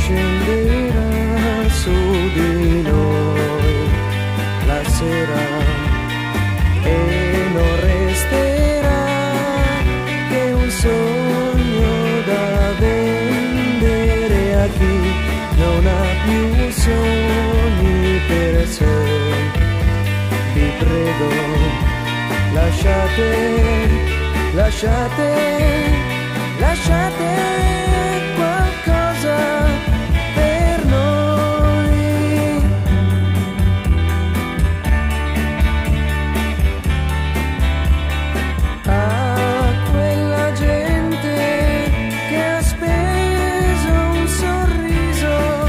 scenderà su di noi la sera e non resterà che un sogno da vendere a chi non ha più sogni per sé. Vi prego, lasciate qualcosa per noi. A quella gente che ha speso un sorriso,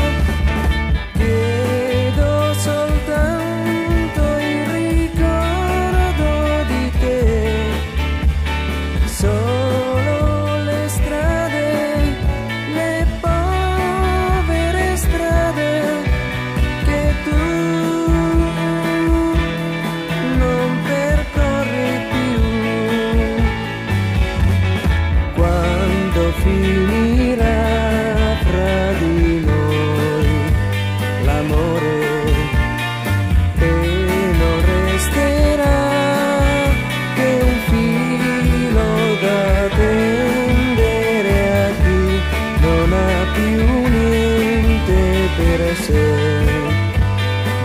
chiedo soltanto il ricordo di te. Solo le strade, le povere strade che tu non percorri più. Quando finirà fra di noi l'amore e non resterà che un filo da tendere a chi non ha più niente per sé.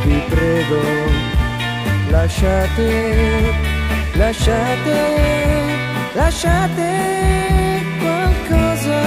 Vi prego, lasciate qualcosa